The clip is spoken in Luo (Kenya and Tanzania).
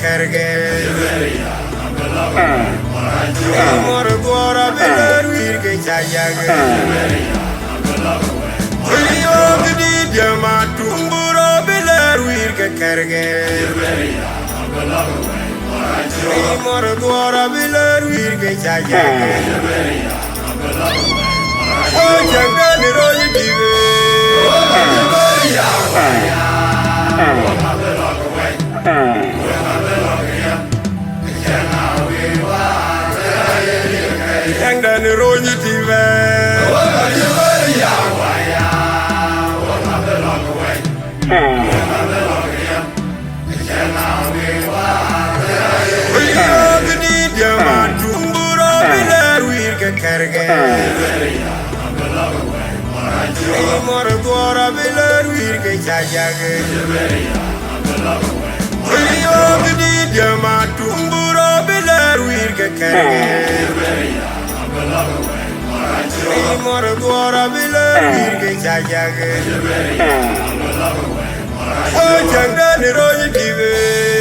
karge mor gora beler wir ke chayage yo gidi jama tumburo beler wir ke karge mor gora beler wir ke chayage o jangan roy dive yang dan ronya tiba gini dia matumburo bilar wir ke karge mor gora bilar wir ke chayage gini dia matumburo bilar wir ke karge mor gora bilar wir ke chayage o jangan roy dive